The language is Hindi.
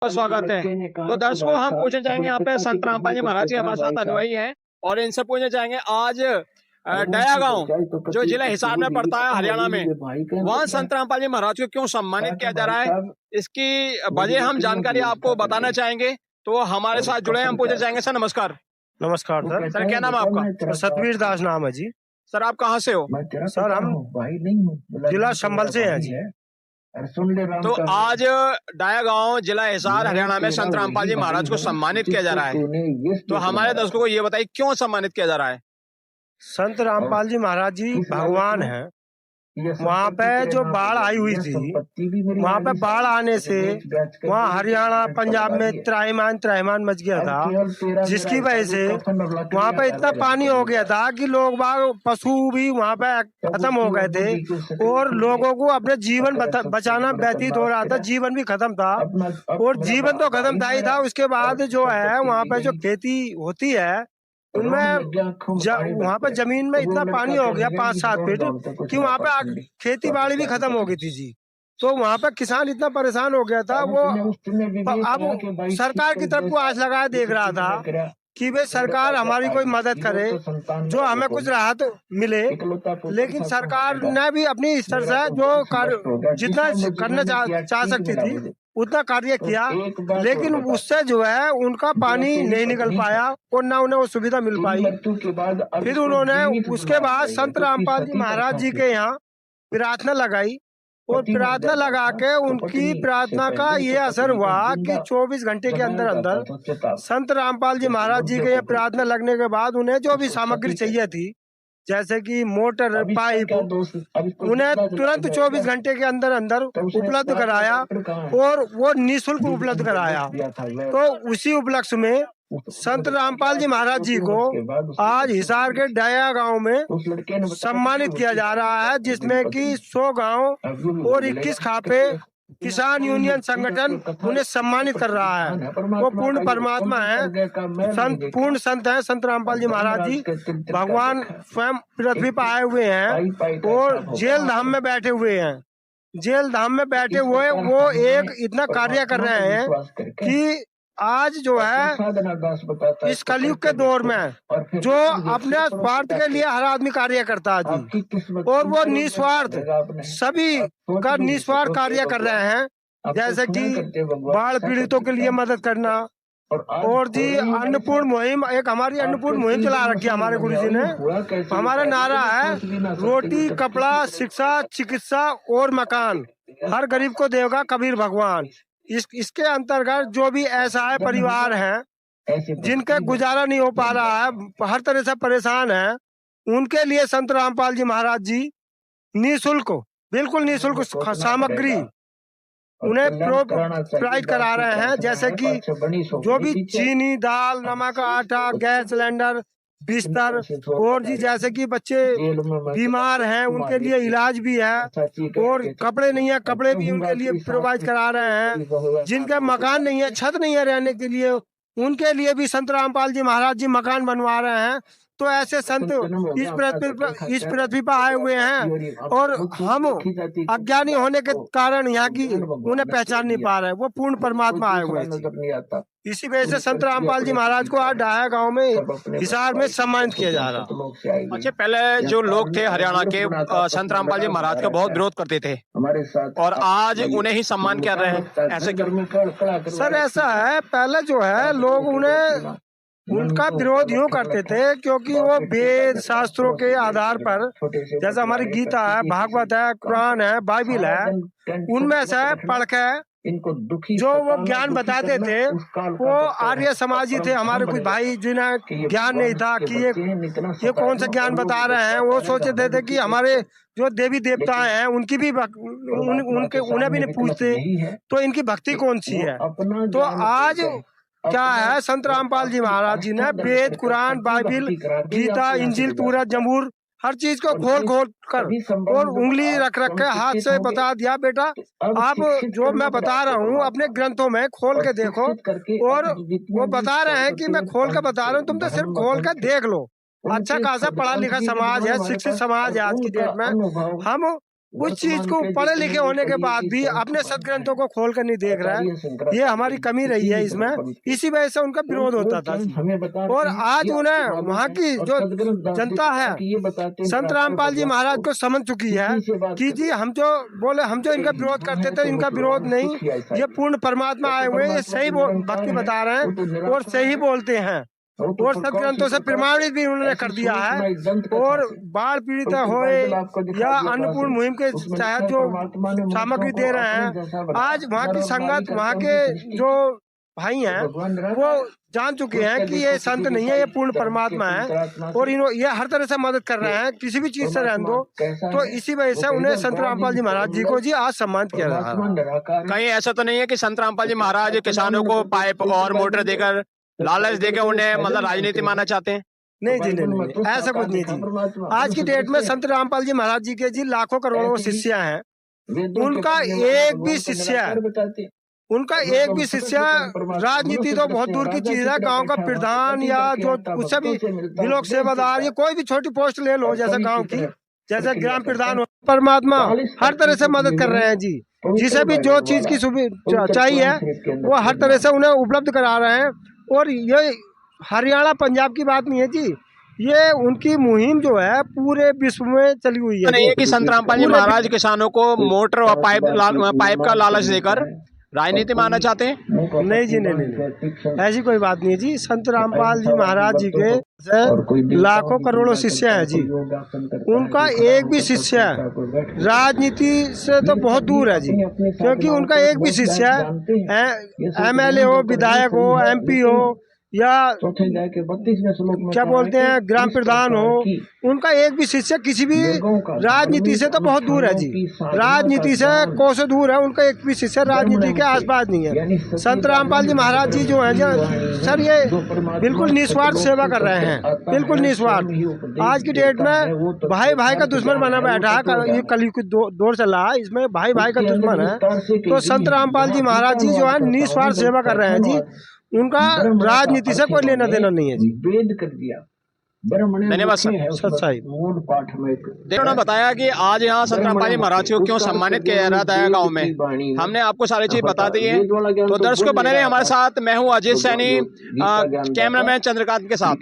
स्वागत है। तो दर्शकों, हम पूछना चाहेंगे यहाँ पे संत रामपाल जी महाराज जी हमारे साथ अनुयायी हैं और इनसे पूछना चाहेंगे आज डया गांव जो जिला हिसार में पड़ता है हरियाणा में, वहाँ संत रामपाल जी महाराज को क्यों सम्मानित किया जा रहा है, इसकी वजह हम जानकारी आपको बताना चाहेंगे। तो हमारे साथ जुड़े हम पूछना चाहेंगे। सर नमस्कार। नमस्कार सर। सर क्या नाम है आपका? सतवीर दास नाम है जी। सर आप कहाँ से हो? सर हम जिला संभल से हैं जी। तो आज डाया गांव जिला हिसार हरियाणा में संत रामपाल जी महाराज को सम्मानित किया जा रहा है, तो हमारे दर्शकों को ये बताइए क्यों सम्मानित किया जा रहा है? संत रामपाल जी महाराज जी भगवान हैं। वहाँ पे जो बाढ़ आई हुई थी, वहाँ पे बाढ़ आने से वहाँ हरियाणा पंजाब में त्राहिमाम मच गया था, जिसकी वजह से वहाँ पे इतना पानी हो गया था कि लोग बाग पशु भी वहाँ पे खत्म हो गए थे और लोगों को अपने जीवन बचाना व्यतीत हो रहा था। जीवन भी खत्म था और जीवन तो खत्म था ही था। उसके बाद जो है वहाँ पे जो खेती होती है उनमें वहाँ पे जमीन में इतना पानी हो गया 5-7 फीट कि वहाँ पे खेती बाड़ी भी खत्म हो गई थी जी। तो वहाँ पे किसान इतना परेशान हो गया था, वो अब सरकार की तरफ को आस लगाए देख रहा था कि वे सरकार हमारी कोई मदद करे, जो हमें कुछ राहत मिले। लेकिन सरकार ने भी अपनी स्तर से जो जितना करना चाह सकती थी उतना कार्य किया, लेकिन उससे जो है उनका पानी नहीं निकल पाया और न उन्हें वो सुविधा मिल पाई। फिर उन्होंने उसके बाद संत रामपाल जी महाराज जी के यहाँ प्रार्थना लगाई और प्रार्थना लगा के उनकी प्रार्थना का ये असर हुआ कि 24 घंटे के अंदर अंदर संत रामपाल जी महाराज जी के यहाँ प्रार्थना लगने के बाद उन्हें जो भी सामग्री चाहिए थी, जैसे कि मोटर पाइप, उन्हें तुरंत 24 घंटे के अंदर अंदर उपलब्ध कराया और वो निःशुल्क उपलब्ध कराया। तो उसी उपलक्ष्य में संत रामपाल जी महाराज जी को आज हिसार के डाया गांव में सम्मानित किया जा रहा है, जिसमें कि 100 गांव और 21 खापे किसान यूनियन संगठन उन्हें सम्मानित कर रहा है। वो पूर्ण परमात्मा है, पूर्ण संत है संत रामपाल जी महाराज जी। भगवान स्वयं पृथ्वी पर आए हुए हैं और जेल धाम में बैठे हुए हैं। जेल धाम में बैठे हुए वो एक इतना कार्य कर रहे हैं कि आज जो है इस कलयुग के दौर में जो अपने स्वार्थ के लिए हर आदमी कार्य करता है जी, और वो निस्वार्थ सभी का निस्वार्थ कार्य कर रहे हैं, जैसे कि बाढ़ पीड़ितों के लिए मदद करना। और जी अन्नपूर्ण मुहिम, एक हमारी अन्नपूर्ण मुहिम चला रखी है हमारे गुरु जी ने। हमारा नारा है रोटी कपड़ा शिक्षा चिकित्सा और मकान हर गरीब को देगा कबीर भगवान। इसके अंतर्गत जो भी ऐसा है परिवार हैं जिनका गुजारा नहीं हो पा रहा है, हर तरह से परेशान है, उनके लिए संत रामपाल जी महाराज जी निःशुल्क, बिल्कुल निःशुल्क सामग्री उन्हें प्रोवाइड करा रहे हैं, जैसे कि जो भी चीनी दाल नमक आटा गैस सिलेंडर बिस्तर, और जी जैसे कि बच्चे बीमार हैं उनके लिए इलाज भी है, और कपड़े नहीं है कपड़े भी उनके लिए प्रोवाइड करा रहे हैं। जिनके मकान नहीं है छत नहीं है रहने के लिए, उनके लिए भी संत रामपाल जी महाराज जी मकान बनवा रहे हैं। तो ऐसे संत इस पृथ्वी पर आए हुए हैं और हम अज्ञानी होने के कारण यहाँ की उन्हें पहचान नहीं पा रहे, वो पूर्ण परमात्मा आए हुए हैं। इसी वजह से संत रामपाल जी महाराज को आज डाया गांव में हिसार में सम्मानित किया जा रहा। अच्छा, पहले जो लोग थे हरियाणा के संत रामपाल जी महाराज का बहुत विरोध करते थे और आज उन्हें ही सम्मान कर रहे हैं, ऐसे क्यों? सर ऐसा है, पहले जो है लोग उन्हें उनका विरोध यूँ करते थे क्योंकि वो वेद शास्त्रों के आधार पर, जैसे हमारी गीता है, भागवत है, कुरान है, बाइबिल है, उनमें से पढ़ के जो वो ज्ञान बताते थे वो आर्य समाजी थे। हमारे कुछ भाई जिन्हें ज्ञान नहीं था कि ये कौन सा ज्ञान बता रहे हैं, वो सोचते थे कि हमारे जो देवी देवता हैं उनकी भी उन्हें भी नहीं पूछते तो इनकी भक्ति कौन सी है। तो आज क्या है, संत रामपाल जी महाराज जी ने वेद कुरान बाइबिल गीता इंजिल पूरा जमूर हर चीज को खोल कर और उंगली रख के हाथ से बता दिया, बेटा आप जो मैं बता रहा हूँ अपने ग्रंथों में खोल के देखो। और वो बता रहे हैं कि मैं खोल के बता रहा हूँ, तुम तो सिर्फ खोल के देख लो। अच्छा खासा पढ़ा लिखा समाज है, शिक्षित समाज है आज की डेट में। हम उस चीज को पढ़े लिखे होने के बाद भी अपने सदग्रंथों को खोल कर नहीं देख रहा है, ये हमारी कमी रही है इसमें। इसी वजह से उनका विरोध होता था। और आज उन्हें वहाँ की जो जनता है संत रामपाल जी महाराज को समझ चुकी है कि जी हम जो इनका विरोध करते थे, इनका विरोध नहीं, ये पूर्ण परमात्मा आए हुए, ये सही भक्ति बता रहे हैं और सही बोलते हैं और सदग्रंथों से प्रमाणित भी उन्होंने कर दिया है। और बाढ़ पीड़ित होए या अन्नपूर्ण मुहिम के तहत जो सामग्री दे रहे हैं, आज वहाँ की संगत, वहाँ के जो भाई हैं वो जान चुके हैं कि ये संत नहीं है, ये पूर्ण परमात्मा है और ये हर तरह से मदद कर रहे हैं, किसी भी चीज से रहने दो। तो इसी वजह से उन्हें संत रामपाल जी महाराज जी को जी आज सम्मानित किया जा रहा है। कहीं ऐसा तो नहीं है कि संत रामपाल जी महाराज किसानों को पाइप और मोटर देकर, लालच देकर उन्हें मतलब राजनीति मानना चाहते हैं? नहीं जी, नहीं, ऐसा कुछ नहीं जी। आज की डेट में संत रामपाल जी महाराज जी के जी लाखों करोड़ों शिष्य हैं, उनका एक भी शिष्य राजनीति तो बहुत दूर की चीज है, गांव का प्रधान या जो उससे भी लोग सेवादार, ये कोई भी छोटी पोस्ट ले लो, जैसे गांव की, जैसे ग्राम प्रधान हो, परमात्मा हर तरह से मदद कर रहे हैं जी। जिसे भी जो चीज की सुविधा चाहिए वो हर तरह से उन्हें उपलब्ध करा रहे हैं। और ये हरियाणा पंजाब की बात नहीं है जी, ये उनकी मुहिम जो है पूरे विश्व में चली हुई है। नहीं है कि संत रामपाल जी महाराज किसानों को मोटर और पाइप का लालच देकर राजनीति मानना चाहते हैं? नहीं जी, नहीं, ऐसी कोई बात नहीं है जी। संत रामपाल जी महाराज जी के लाखों करोड़ों शिष्य हैं जी, उनका एक भी शिष्य राजनीति से तो बहुत दूर है जी, क्योंकि उनका एक भी शिष्य MLA हो, विधायक हो, MP हो या क्या बोलते हैं ग्राम प्रधान हो, उनका एक भी शिष्य किसी भी राजनीति से तो बहुत दूर है जी, राजनीति से कोसों दूर है, उनका एक भी शिष्य राजनीति के आसपास नहीं है। संत रामपाल जी महाराज जी जो है सर, ये बिल्कुल निस्वार्थ सेवा कर रहे हैं, बिल्कुल निस्वार्थ। आज की डेट में भाई भाई का दुश्मन बना बैठा है, ये कलयुग दौर चल रहा है, इसमें भाई भाई का दुश्मन है। तो संत रामपाल जी महाराज जी जो है निस्वार्थ सेवा कर रहे हैं जी, उनका राजनीति से कोई लेना देना नहीं है जी। वेद कर दिया, धन्यवाद सच्चाई। उन्होंने बताया कि आज यहाँ संत रामपाल जी महाराज को क्यों सम्मानित किया जा रहा था गाँव में, हमने आपको सारी चीज बता दी है। तो दर्शकों बने रहे हमारे साथ, मैं हूँ अजीत सैनी, कैमरामैन चंद्रकांत के साथ।